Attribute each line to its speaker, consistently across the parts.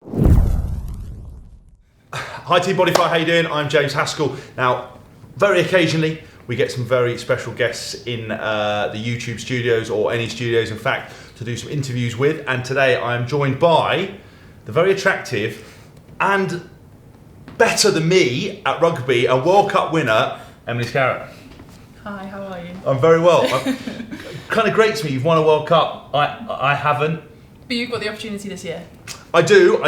Speaker 1: Hi Team Bodyfire, how you doing? I'm James Haskell. Now, very occasionally we get some very special guests in the YouTube studios or any studios, in fact, to do some interviews with. And today I am joined by the very attractive and better than me at rugby, a World Cup winner, Emily Scarratt.
Speaker 2: Hi, how are you?
Speaker 1: I'm very well. Kind of great to me. You've won a World Cup. I haven't.
Speaker 2: But you've got the opportunity this year.
Speaker 1: I do,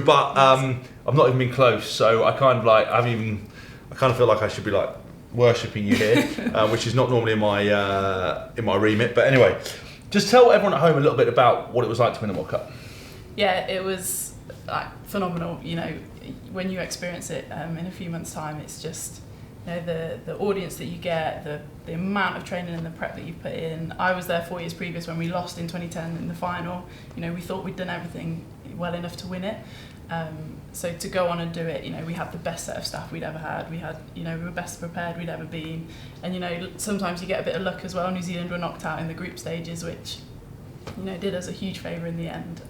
Speaker 1: but I've not even been close. So I kind of feel like I should be like worshipping you here, which is not normally in my remit. But anyway, just tell everyone at home a little bit about what it was like to win the World Cup.
Speaker 2: Yeah, it was like phenomenal. You know, when you experience it in a few months' time, it's just, you know, the audience that you get, the amount of training and the prep that you put in. I was there 4 years previous when we lost in 2010 in the final. You know, we thought we'd done everything well enough to win it. So to go on and do it, you know, we had the best set of staff we'd ever had. We were best prepared we'd ever been. And, you know, sometimes you get a bit of luck as well. New Zealand were knocked out in the group stages, which, you know, did us a huge favour in the end.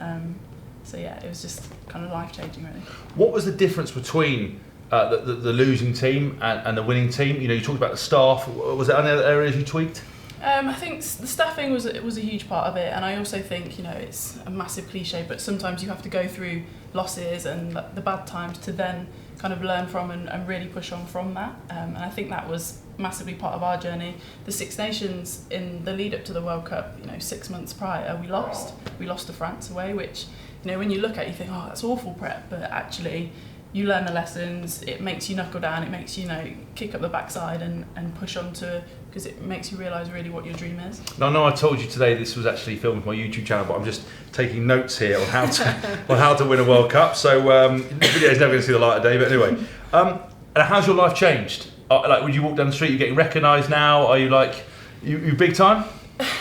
Speaker 2: So yeah, it was just kind of life-changing, really. What
Speaker 1: was the difference between the losing team and the winning team? You know, you talked about the staff. Was there any other areas you tweaked?
Speaker 2: I think the staffing was a huge part of it, and I also think, you know, it's a massive cliche, but sometimes you have to go through losses and the bad times to then kind of learn from and really push on from that. And I think that was massively part of our journey. The Six Nations in the lead up to the World Cup, you know, 6 months prior, we lost to France away, which, you know, when you look at it, you think, oh, that's awful prep, but actually you learn the lessons. It makes you knuckle down, it makes you, you know, kick up the backside and push on to, because it makes you realise really what your dream is.
Speaker 1: Now, I know I told you today this was actually filmed for my YouTube channel, but I'm just taking notes here on how to win a World Cup. So the video is never going to see the light of day. But anyway, and how's your life changed? Like, when you walk down the street, you're getting recognised now. Are you like you big time?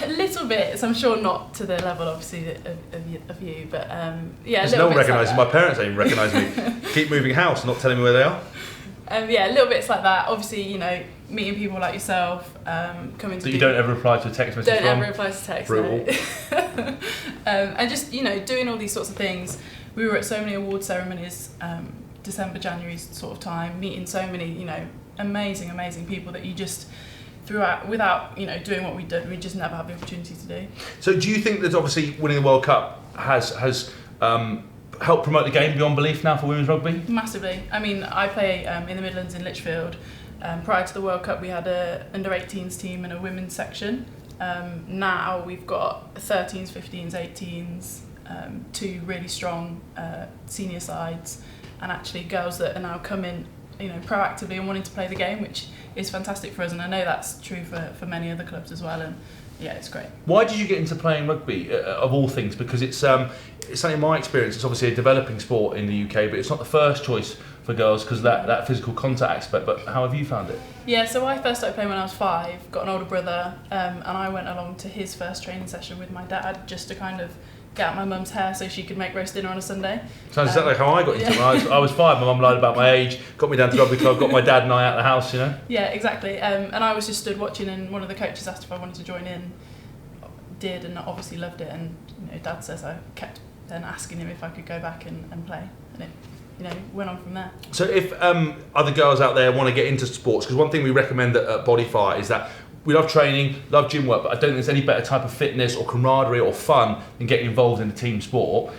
Speaker 2: A little bit, so I'm sure not to the level, obviously, of you, but yeah.
Speaker 1: There's no one recognising. My parents don't even recognise me. Keep moving house, not telling me where they are.
Speaker 2: Yeah, little bits like that. Obviously, you know, meeting people like yourself, coming to.
Speaker 1: That you don't ever reply to a text message.
Speaker 2: Don't ever reply to text.
Speaker 1: Brutal.
Speaker 2: No. And just, you know, doing all these sorts of things. We were at so many award ceremonies, December, January sort of time, meeting so many, you know, amazing people that you just. Throughout, without, you know, doing what we did, we just never had the opportunity to do.
Speaker 1: So do you think that obviously winning the World Cup has helped promote the game beyond belief now for women's rugby?
Speaker 2: Massively. I mean, I play in the Midlands in Lichfield. Prior to the World Cup, we had a under-18s team and a women's section. Now we've got 13s, 15s, 18s, two really strong senior sides, and actually girls that are now coming, you know, proactively and wanting to play the game, which is fantastic for us, and I know that's true for many other clubs as well, and yeah, it's great.
Speaker 1: Why did you get into playing rugby, of all things? Because it's something, in my experience, it's obviously a developing sport in the UK, but it's not the first choice for girls because that physical contact aspect. But how have you found it?
Speaker 2: Yeah, so I first started playing when I was 5, got an older brother, and I went along to his first training session with my dad just to kind of get out my mum's hair so she could make roast dinner on a Sunday.
Speaker 1: Sounds exactly like how I got into it. I was 5, my mum lied about my age, got me down to the rugby club, got my dad and I out of the house, you know?
Speaker 2: Yeah, exactly. And I was just stood watching, and one of the coaches asked if I wanted to join in. Did, and obviously loved it, and, you know, Dad says I kept then asking him if I could go back and play, and it, you know, went on from there.
Speaker 1: So if other girls out there want to get into sports, because one thing we recommend at Bodyfire is that we love training, love gym work, but I don't think there's any better type of fitness or camaraderie or fun than getting involved in a team sport.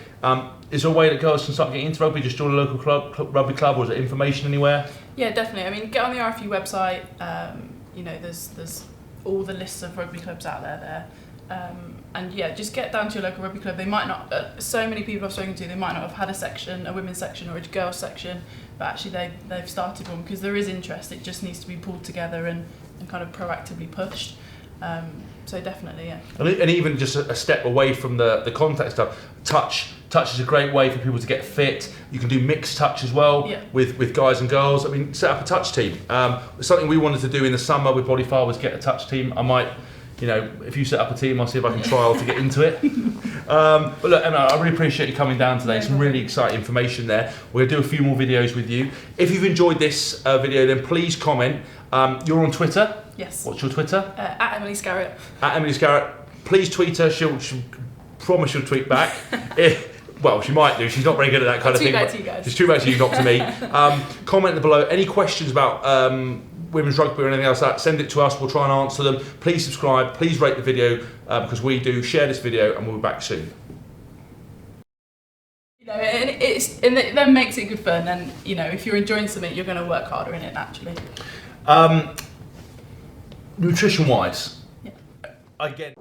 Speaker 1: Is there a way that girls can start getting into rugby? Just join a local rugby club, or is there information anywhere?
Speaker 2: Yeah, definitely. I mean, get on the RFU website. You know, there's all the lists of rugby clubs out there. And yeah, just get down to your local rugby club. They might not, so many people I've spoken to, they might not have had a section, a women's section or a girls section, but actually they've started one because there is interest. It just needs to be pulled together and kind of proactively pushed. So definitely, yeah.
Speaker 1: And even just a step away from the contact stuff, touch is a great way for people to get fit. You can do mixed touch as well,
Speaker 2: yeah,
Speaker 1: with guys and girls. I mean, set up a touch team. Something we wanted to do in the summer with Bodyfire was get a touch team. I might, you know, if you set up a team, I'll see if I can trial to get into it. But look, Emma, I really appreciate you coming down today. Some really exciting information there. We're going to do a few more videos with you. If you've enjoyed this video, then please comment. You're on Twitter?
Speaker 2: Yes.
Speaker 1: What's your Twitter?
Speaker 2: At Emily Scarratt.
Speaker 1: At Emily Scarratt. Please tweet her. She'll promise she'll tweet back. Well, she might do. She's not very good at that kind of thing.
Speaker 2: Too bad to you guys.
Speaker 1: She's too bad to you, not to me. Comment below. Any questions about women's rugby or anything else like that, send it to us. We'll try and answer them. Please subscribe. Please rate the video because we do. Share this video and we'll be back soon.
Speaker 2: And it then makes it good fun, and if you're enjoying something, you're going to work harder in it naturally.
Speaker 1: Nutrition wise,
Speaker 2: Yeah.
Speaker 1: again.